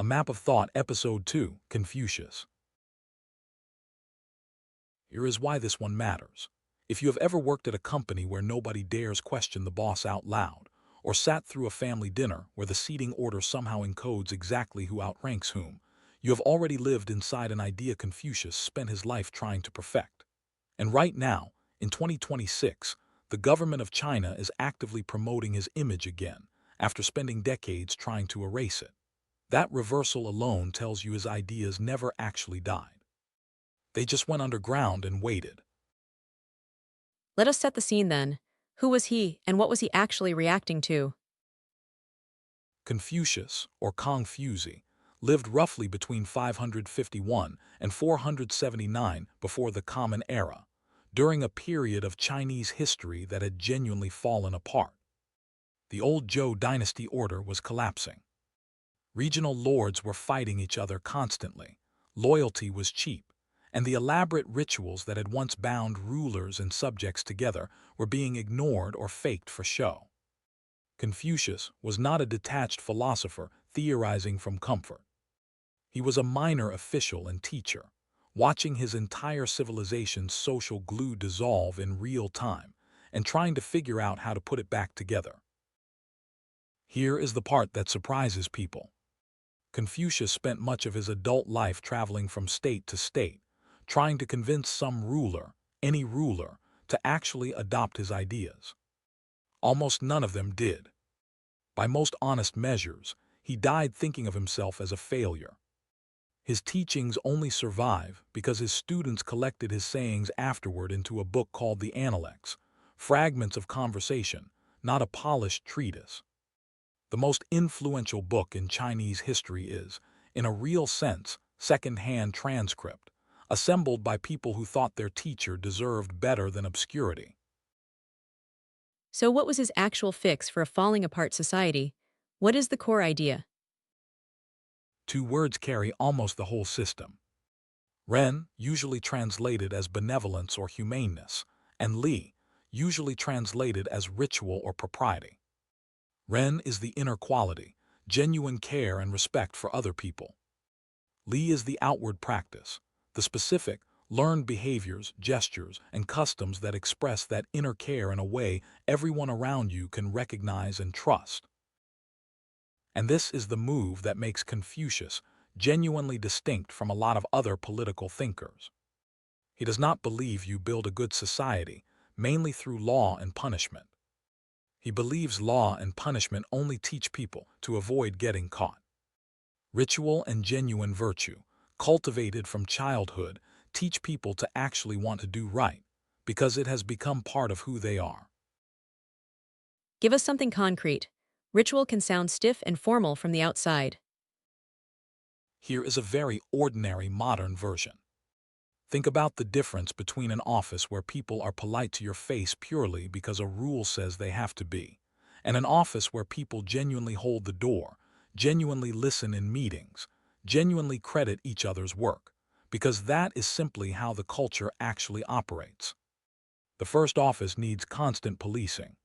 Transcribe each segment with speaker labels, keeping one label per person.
Speaker 1: A Map of Thought, Episode 2, Confucius. Here is why this one matters. If you have ever worked at a company where nobody dares question the boss out loud, or sat through a family dinner where the seating order somehow encodes exactly who outranks whom, you have already lived inside an idea Confucius spent his life trying to perfect. And right now, in 2026, the government of China is actively promoting his image again, after spending decades trying to erase it. That reversal alone tells you his ideas never actually died. They just went underground and waited.
Speaker 2: Let us set the scene then. Who was he, and what was he actually reacting to?
Speaker 1: Confucius, or Confuci, lived roughly between 551 and 479 before the Common Era, during a period of Chinese history that had genuinely fallen apart. The old Zhou dynasty order was collapsing. Regional lords were fighting each other constantly, loyalty was cheap, and the elaborate rituals that had once bound rulers and subjects together were being ignored or faked for show. Confucius was not a detached philosopher theorizing from comfort. He was a minor official and teacher, watching his entire civilization's social glue dissolve in real time and trying to figure out how to put it back together. Here is the part that surprises people. Confucius spent much of his adult life traveling from state to state, trying to convince some ruler, any ruler, to actually adopt his ideas. Almost none of them did. By most honest measures, he died thinking of himself as a failure. His teachings only survive because his students collected his sayings afterward into a book called the Analects, fragments of conversation, not a polished treatise. The most influential book in Chinese history is, in a real sense, second-hand transcript, assembled by people who thought their teacher deserved better than obscurity.
Speaker 2: So, what was his actual fix for a falling apart society? What is the core idea?
Speaker 1: Two words carry almost the whole system. Ren, usually translated as benevolence or humaneness, and Li, usually translated as ritual or propriety. Ren is the inner quality, genuine care and respect for other people. Li is the outward practice, the specific, learned behaviors, gestures, and customs that express that inner care in a way everyone around you can recognize and trust. And this is the move that makes Confucius genuinely distinct from a lot of other political thinkers. He does not believe you build a good society mainly through law and punishment. He believes law and punishment only teach people to avoid getting caught. Ritual and genuine virtue, cultivated from childhood, teach people to actually want to do right, because it has become part of who they are.
Speaker 2: Give us something concrete. Ritual can sound stiff and formal from the outside.
Speaker 1: Here is a very ordinary modern version. Think about the difference between an office where people are polite to your face purely because a rule says they have to be, and an office where people genuinely hold the door, genuinely listen in meetings, genuinely credit each other's work, because that is simply how the culture actually operates. The first office needs constant policing.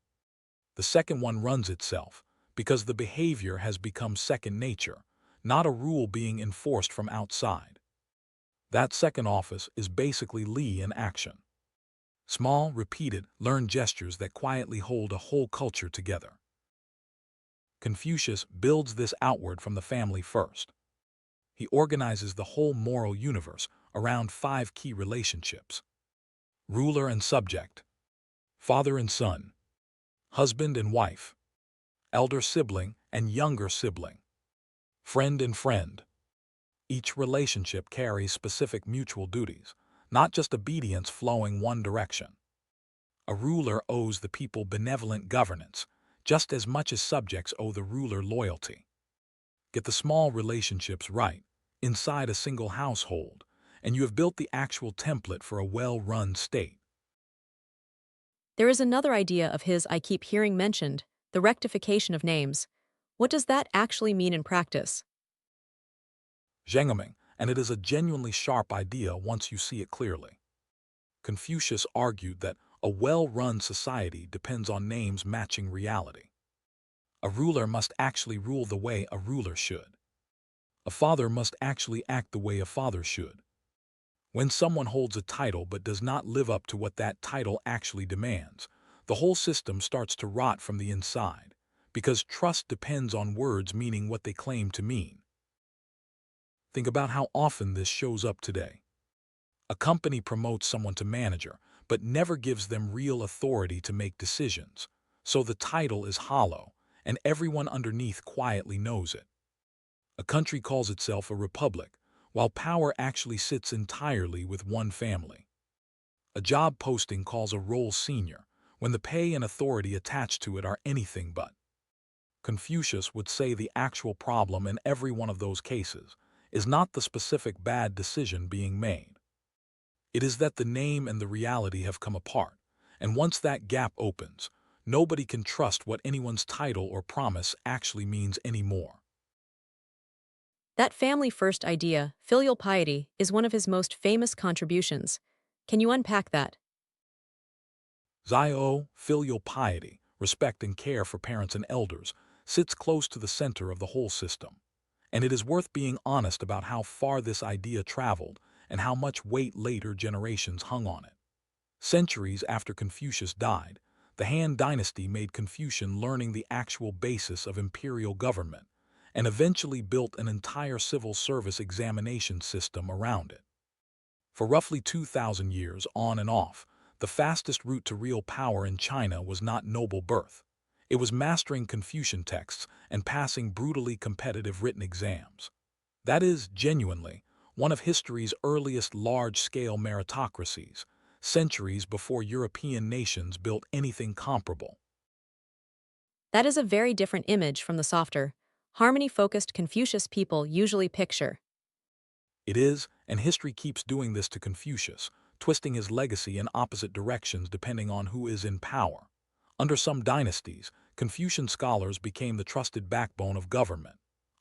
Speaker 1: The second one runs itself, because the behavior has become second nature, not a rule being enforced from outside. That second office is basically Li in action. Small, repeated, learned gestures that quietly hold a whole culture together. Confucius builds this outward from the family first. He organizes the whole moral universe around 5 key relationships: ruler and subject, father and son, husband and wife, elder sibling and younger sibling, friend and friend. Each relationship carries specific mutual duties, not just obedience flowing one direction. A ruler owes the people benevolent governance, just as much as subjects owe the ruler loyalty. Get the small relationships right, inside a single household, and you have built the actual template for a well-run state.
Speaker 2: There is another idea of his I keep hearing mentioned, the rectification of names. What does that actually mean in practice?
Speaker 1: Zhengaming, and it is a genuinely sharp idea once you see it clearly. Confucius argued that a well-run society depends on names matching reality. A ruler must actually rule the way a ruler should. A father must actually act the way a father should. When someone holds a title but does not live up to what that title actually demands, the whole system starts to rot from the inside, because trust depends on words meaning what they claim to mean. Think about how often this shows up today. A company promotes someone to manager, but never gives them real authority to make decisions, so the title is hollow, and everyone underneath quietly knows it. A country calls itself a republic, while power actually sits entirely with one family. A job posting calls a role senior, when the pay and authority attached to it are anything but. Confucius would say the actual problem in every one of those cases is not the specific bad decision being made. It is that the name and the reality have come apart, and once that gap opens, nobody can trust what anyone's title or promise actually means anymore.
Speaker 2: That family first idea, filial piety, is one of his most famous contributions. Can you unpack that?
Speaker 1: Zio, filial piety, respect and care for parents and elders, sits close to the center of the whole system. And it is worth being honest about how far this idea traveled and how much weight later generations hung on it. Centuries after Confucius died, the Han Dynasty made Confucian learning the actual basis of imperial government, and eventually built an entire civil service examination system around it. For roughly 2,000 years, on and off, the fastest route to real power in China was not noble birth. It was mastering Confucian texts and passing brutally competitive written exams. That is, genuinely, one of history's earliest large-scale meritocracies, centuries before European nations built anything comparable.
Speaker 2: That is a very different image from the softer, harmony-focused Confucius people usually picture.
Speaker 1: It is, and history keeps doing this to Confucius, twisting his legacy in opposite directions depending on who is in power. Under some dynasties, Confucian scholars became the trusted backbone of government.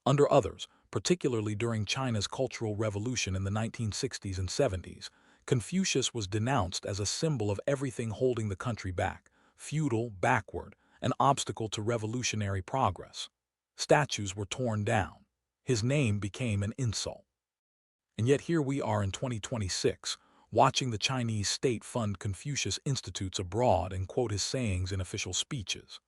Speaker 1: Under others, particularly during China's Cultural Revolution in the 1960s and 70s, Confucius was denounced as a symbol of everything holding the country back, feudal, backward, an obstacle to revolutionary progress. Statues were torn down. His name became an insult. And yet here we are in 2026, watching the Chinese state fund Confucius Institutes abroad and quote his sayings in official speeches.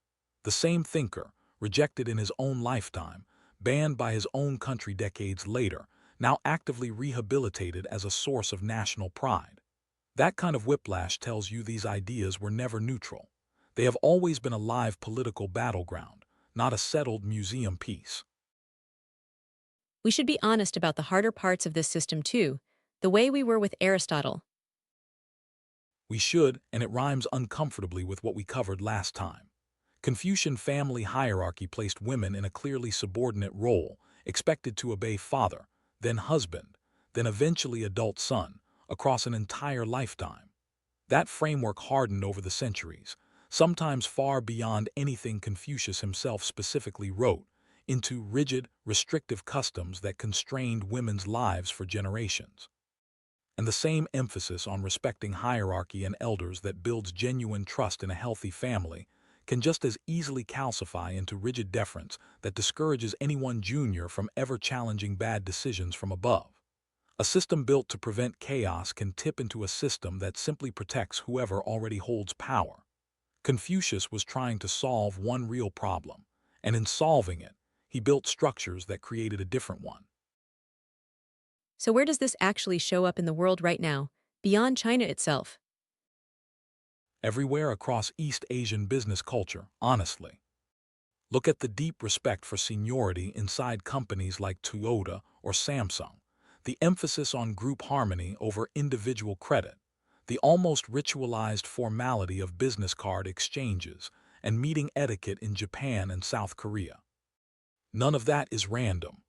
Speaker 1: The same thinker, rejected in his own lifetime, banned by his own country decades later, now actively rehabilitated as a source of national pride. That kind of whiplash tells you these ideas were never neutral. They have always been a live political battleground, not a settled museum piece.
Speaker 2: We should be honest about the harder parts of this system too, the way we were with Aristotle.
Speaker 1: We should, and it rhymes uncomfortably with what we covered last time. Confucian family hierarchy placed women in a clearly subordinate role, expected to obey father, then husband, then eventually adult son, across an entire lifetime. That framework hardened over the centuries, sometimes far beyond anything Confucius himself specifically wrote, into rigid, restrictive customs that constrained women's lives for generations. And the same emphasis on respecting hierarchy and elders that builds genuine trust in a healthy family can just as easily calcify into rigid deference that discourages anyone junior from ever challenging bad decisions from above. A system built to prevent chaos can tip into a system that simply protects whoever already holds power. Confucius was trying to solve one real problem, and in solving it, he built structures that created a different one.
Speaker 2: So where does this actually show up in the world right now, beyond China itself?
Speaker 1: Everywhere across East Asian business culture, honestly. Look at the deep respect for seniority inside companies like Toyota or Samsung, the emphasis on group harmony over individual credit, the almost ritualized formality of business card exchanges, and meeting etiquette in Japan and South Korea. None of that is random.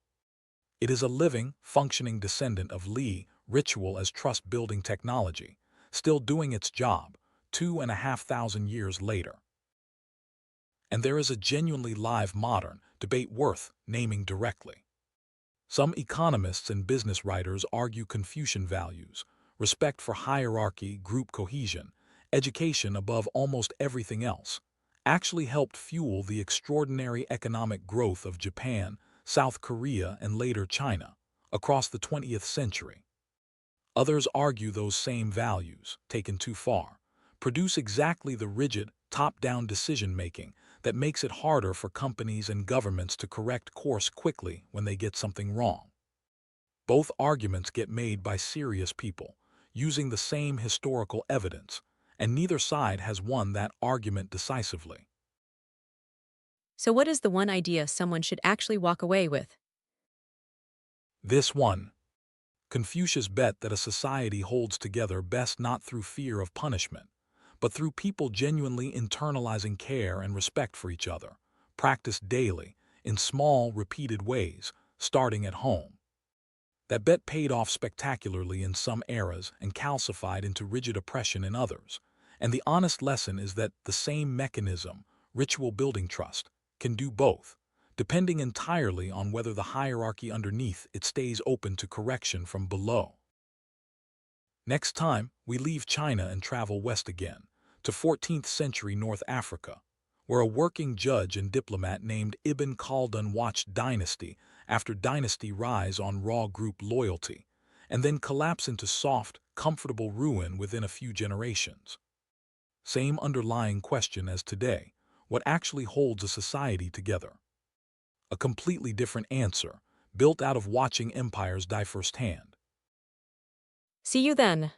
Speaker 1: It is a living, functioning descendant of Li, ritual as trust-building technology, still doing its job, 2,500 years later. And there is a genuinely live modern debate worth naming directly. Some economists and business writers argue Confucian values, respect for hierarchy, group cohesion, education above almost everything else, actually helped fuel the extraordinary economic growth of Japan, South Korea, and later China, across the 20th century. Others argue those same values, taken too far, produce exactly the rigid, top-down decision-making that makes it harder for companies and governments to correct course quickly when they get something wrong. Both arguments get made by serious people, using the same historical evidence, and neither side has won that argument decisively.
Speaker 2: So, what is the one idea someone should actually walk away with?
Speaker 1: This one, Confucius bet that a society holds together best not through fear of punishment, but through people genuinely internalizing care and respect for each other, practiced daily, in small, repeated ways, starting at home. That bet paid off spectacularly in some eras and calcified into rigid oppression in others. And the honest lesson is that the same mechanism, ritual building trust, can do both, depending entirely on whether the hierarchy underneath it stays open to correction from below. Next time, we leave China and travel west again, to 14th century North Africa, where a working judge and diplomat named Ibn Khaldun watched dynasty after dynasty rise on raw group loyalty, and then collapse into soft, comfortable ruin within a few generations. Same underlying question as today: what actually holds a society together? A completely different answer, built out of watching empires die firsthand.
Speaker 2: See you then.